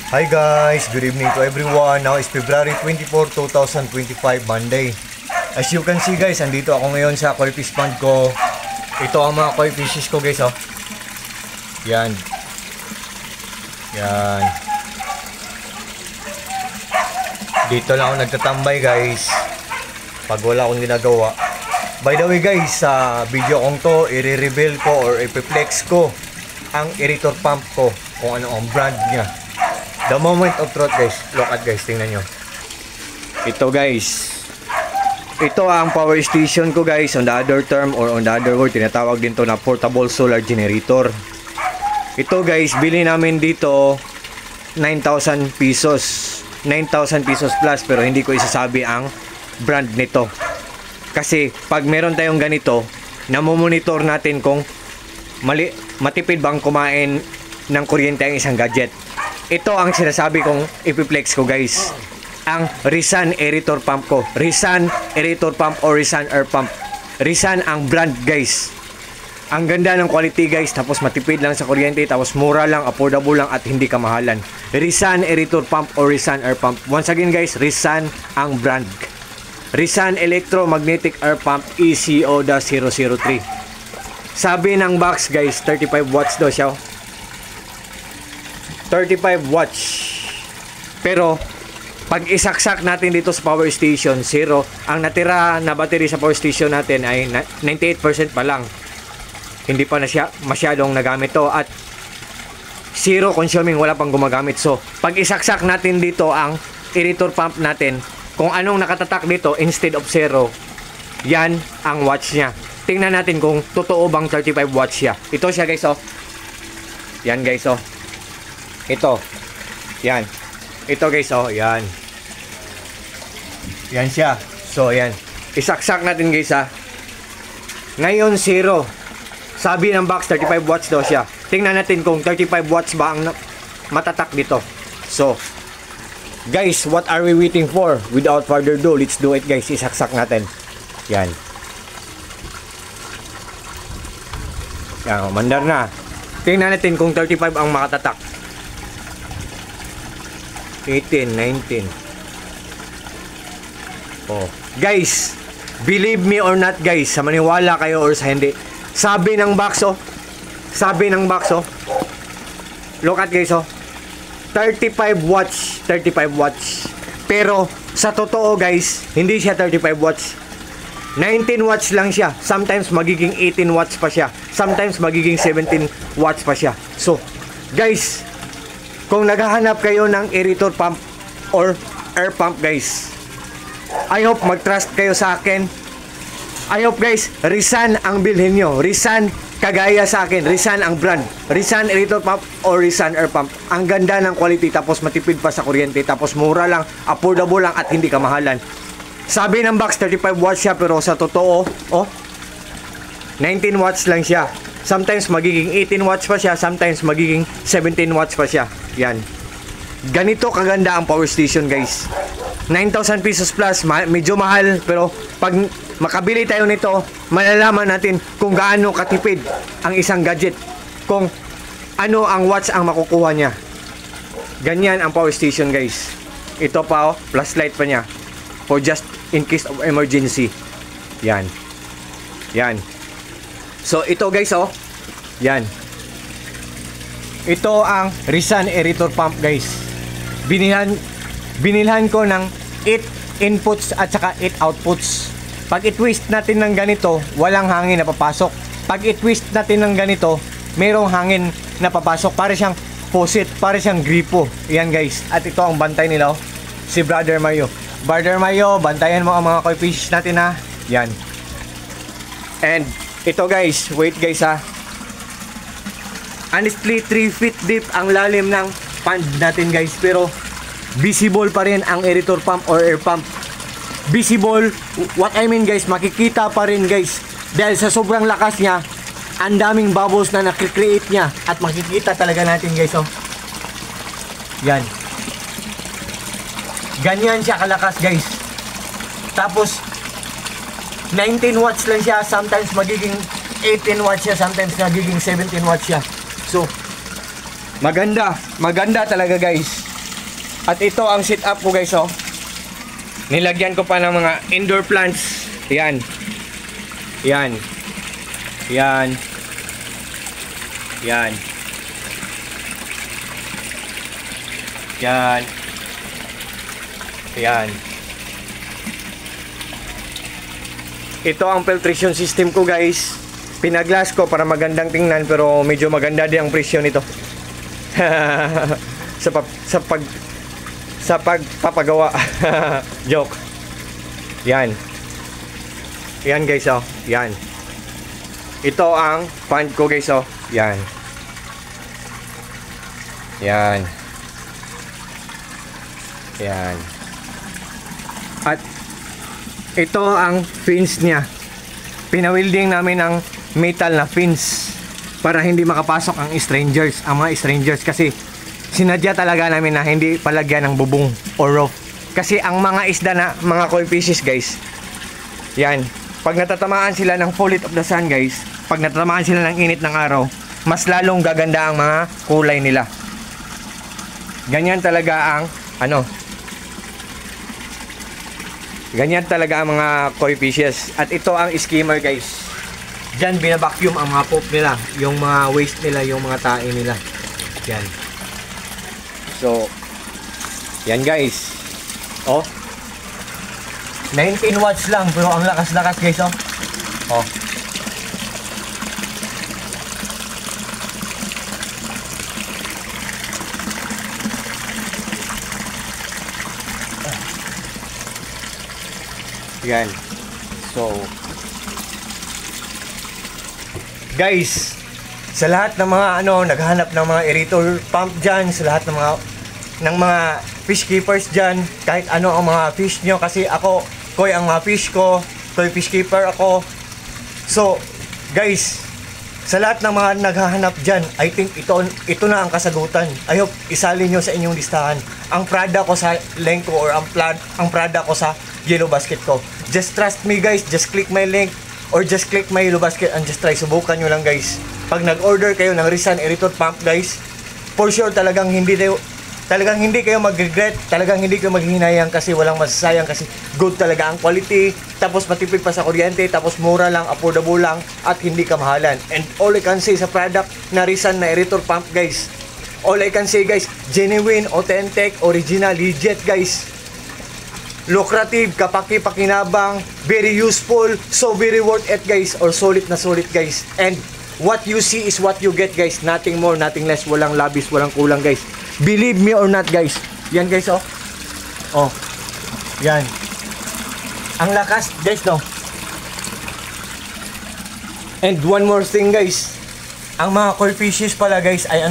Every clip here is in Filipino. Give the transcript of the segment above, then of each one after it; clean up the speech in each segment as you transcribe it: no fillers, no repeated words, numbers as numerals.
Hi guys, good evening to everyone. Now is February 24, 2025, Monday. As you can see guys, andito ako ngayon sa koi fish pond ko. Ito ang mga koi fishes ko guys, oh. Yan. Yan. Dito lang ako nagtatambay guys pag wala akong ginagawa. By the way guys, sa video kong to, i-reveal ko or i-flex ko ang aerator pump ko, kung ano ang brand niya. The moment of truth guys, look at guys, tingnan nyo. Ito guys, ito ang power station ko guys. On the other term or on the other word, tinatawag din to na portable solar generator. Ito guys, bili namin dito 9,000 pesos 9,000 pesos plus, pero hindi ko isasabi ang brand nito. Kasi pag meron tayong ganito, namomonitor natin kung matipid bang kumain ng kuryente ang isang gadget. Ito ang sinasabi kong ipiplex ko guys, ang Rizan aerator pump ko. Rizan aerator pump or Rizan air pump. Rizan ang brand guys. Ang ganda ng quality guys, tapos matipid lang sa kuryente, tapos mura lang, affordable lang at hindi kamahalan. Rizan aerator pump or Rizan air pump. Once again guys, Rizan ang brand. Rizan electromagnetic air pump ECO-003. Sabi ng box guys, 35 watts daw siya. 35 watts. Pero pag isaksak natin dito sa power station, 0. Ang natira na battery sa power station natin ay 98% pa lang. Hindi pa na siya masyadong nagamit to at 0 consuming, wala pang gumagamit. So pag isaksak natin dito ang aerator pump natin, kung anong nakatatak dito instead of 0, yan ang watts niya. Tingnan natin kung totoo bang 35 watts siya. Ito siya guys, oh. Yan guys, oh. Ito. Yan. Ito guys, oh. Yan. Yan siya. So, yan. Isaksak natin guys, ha. Ngayon, 0. Sabi ng box, 35 watts daw siya. Tingnan natin kung 35 watts ba ang matatak dito. So, guys, what are we waiting for? Without further ado, let's do it guys. Isaksak natin. Yan. Yan, mandar na. Tingnan natin kung 35 ang makatatak. 18, 19. Oh, guys, believe me or not guys, sa maniwala kayo or sa hindi, sabi ng box, oh. Sabi ng box, oh. Look at guys, oh. 35 watts, 35 watts. Pero sa totoo guys, hindi siya 35 watts. 19 watts lang siya. Sometimes magiging 18 watts pa siya. Sometimes magiging 17 watts pa siya. So, guys, kung naghahanap kayo ng aerator pump or air pump guys, I hope mag-trust kayo sa akin. I hope guys, Rizan ang bilhin nyo. Rizan kagaya sa akin. Rizan ang brand. Rizan aerator pump or Rizan air pump. Ang ganda ng quality, tapos matipid pa sa kuryente, tapos mura lang, affordable lang at hindi kamahalan. Sabi ng box 35 watts siya, pero sa totoo, oh, 19 watts lang siya. Sometimes magiging 18 watts pa siya, sometimes magiging 17 watts pa siya. Yan. Ganito kaganda ang power station guys. 9,000 pesos plus, medyo mahal, pero pag makabili tayo nito, malalaman natin kung gaano katipid ang isang gadget, kung ano ang watts ang makukuha niya. Ganyan ang power station guys. Ito pa, oh, flashlight pa niya for just in case of emergency. Yan. Yan. So ito guys, oh. Yan. Ito ang Rizan aerator pump guys. Binilhan ko ng 8 inputs at saka 8 outputs. Pag i-twist natin ng ganito, walang hangin na papasok. Pag i-twist natin ng ganito, mayroong hangin na papasok. Para siyang faucet, para siyang gripo. Yan guys. At ito ang bantay nila, oh. Si Brother Mario. Brother Mario, bantayan mo ang mga koi fish natin, ha. Yan. And ito guys, wait guys, ha. Honestly, 3 feet deep ang lalim ng pond natin guys, pero visible pa rin ang aerator pump or air pump. Visible, what I mean guys, makikita pa rin guys, dahil sa sobrang lakas niya, ang daming bubbles na nakikreate niya, at makikita talaga natin guys, oh. Yan. Ganyan siya kalakas guys. Tapos 19 watts lang siya, sometimes magiging 18 watts siya, sometimes magiging 17 watts siya. So maganda talaga guys. At ito ang setup ko guys, oh. Nilagyan ko pa ng mga indoor plants. Yan. Yan. Yan. Yan. Yan. Yan. Ito ang filtration system ko guys. Pinaglas ko para magandang tingnan, pero medyo maganda din ang presyo nito. sa pagpapagawa. Joke. Yan. Yan guys, oh. Yan. Ito ang fan ko guys, oh. Yan. Yan. Yan. At ito ang fins niya. Pinawilding namin ng metal na fins para hindi makapasok ang strangers, ang mga strangers, kasi sinadya talaga namin na hindi palagyan ng bubong or roof. Kasi ang mga isda na mga koi fishes guys, yan, pag natatamaan sila ng full heat of the sun guys, pag natatamaan sila ng init ng araw, mas lalong gaganda ang mga kulay nila. Ganyan talaga ang ganyan talaga ang mga koi fishes. At ito ang skimmer guys. Diyan binabacuum ang mga poop nila, yung mga waste nila, yung mga tae nila. Yan. So, yan guys. Oh. 19 watts lang, pero ang lakas-lakas guys, oh. Oh. Yan. So, guys, sa lahat ng mga naghahanap ng mga aerator pump dyan, sa lahat ng mga fish keepers dyan, kahit ano ang mga fish nyo, kasi ako, koi ang mga fish ko, koi fish keeper ako. So, guys, sa lahat ng mga naghahanap dyan, I think ito na ang kasagutan. I hope isali nyo sa inyong listahan ang Prada ko sa link ko, or ang Prada ko sa Yellow Basket ko. Just trust me guys, just click my link or just click my Yellow Basket and just try. Subukan nyo lang guys. Pag nag-order kayo ng Rizan Aerator Pump guys, for sure talagang hindi kayo mag-regret, talagang hindi kayo maghihinayang, kasi walang masasayang, kasi good talaga ang quality, tapos matipid pa sa kuryente, tapos mura lang, affordable lang, at hindi kamahalan. And all I can say sa product na Rizan na Aerator Pump guys, all I can say guys, genuine, authentic, original, legit guys. Lucrative, kapaki-pakinabang, very useful, so very worth it guys, or solid na solid guys. And what you see is what you get guys, nothing more, nothing less, walang labis, walang kulang guys. Believe me or not guys. Yan guys, oh. Oh. Yan. Ang lakas guys, no. And one more thing guys, ang mga koi fishes pala guys ay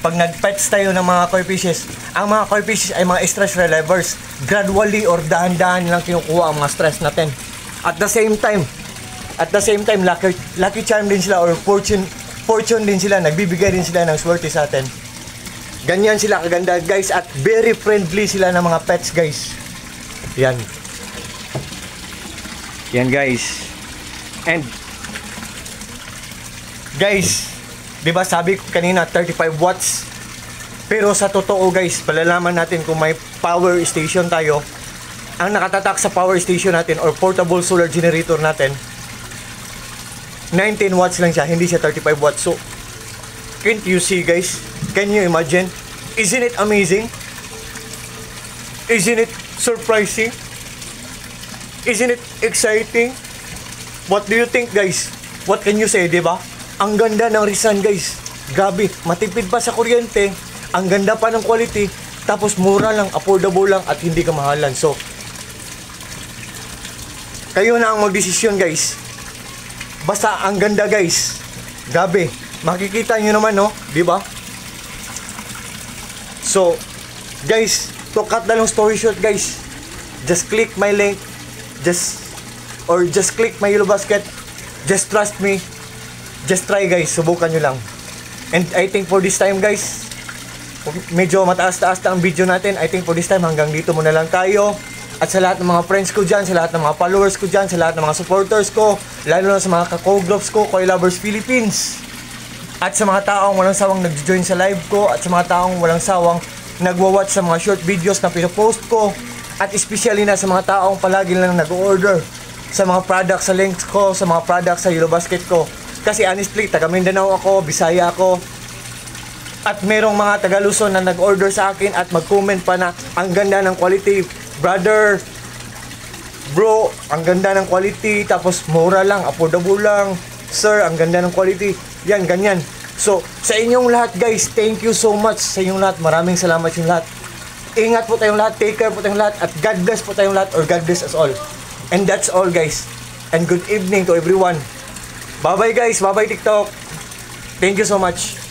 pag nag-pets tayo ng mga koi fishes, ang mga koi fishes ay mga stress relievers. Gradually or dahan-dahan lang kinukuha ang mga stress natin. At the same time, lucky charm din sila, or fortune din sila, nagbibigay din sila ng swerte sa atin. Ganyan sila kaganda guys, at very friendly sila ng mga pets guys. Yan. Yan guys. And guys, diba sabi ko kanina 35 watts, pero sa totoo guys, palalaman natin kung may power station tayo. Ang nakatatak sa power station natin or portable solar generator natin, 19 watts lang siya, hindi siya 35 watts. So, can't you see guys? Can you imagine? Isn't it amazing? Isn't it surprising? Isn't it exciting? What do you think guys? What can you say, diba? Ang ganda ng Rizan guys. Grabe, matipid pa sa kuryente, ang ganda pa ng quality, tapos mura lang, affordable lang, at hindi kamahalan. So, kayo na ang magdesisyon guys. Basta ang ganda guys. Grabe, makikita nyo naman, no? Diba? So, guys, to cut the long story short guys, just click my link, just click my Yellow Basket. Just trust me. Just try guys, subukan nyo lang. And I think for this time guys, medyo mataas-taas na ang video natin. I think for this time hanggang dito muna lang tayo. At sa lahat ng mga friends ko dyan, sa lahat ng mga followers ko dyan, sa lahat ng mga supporters ko, lalo na sa mga ka-co-groups ko, Koi Lovers Philippines, at sa mga taong walang sawang nag-join sa live ko, at sa mga taong walang sawang nagwa-watch sa mga short videos na pinopost ko, at especially na sa mga taong palagi lang nag-order sa mga products sa links ko, sa mga products sa Yellow Basket ko. Kasi honestly, taga Mindanao ako, Bisaya ako, at merong mga taga Luzon na nag-order sa akin at mag-comment pa na ang ganda ng quality, brother, bro, ang ganda ng quality, tapos mura lang, affordable lang, sir, ang ganda ng quality, yan, ganyan. So, sa inyong lahat guys, thank you so much sa inyong lahat, maraming salamat yung lahat. Ingat po tayong lahat, take care po tayong lahat, at God bless po tayong lahat, or God bless us all. And that's all guys, and good evening to everyone. Bye bye guys, bye bye TikTok, thank you so much.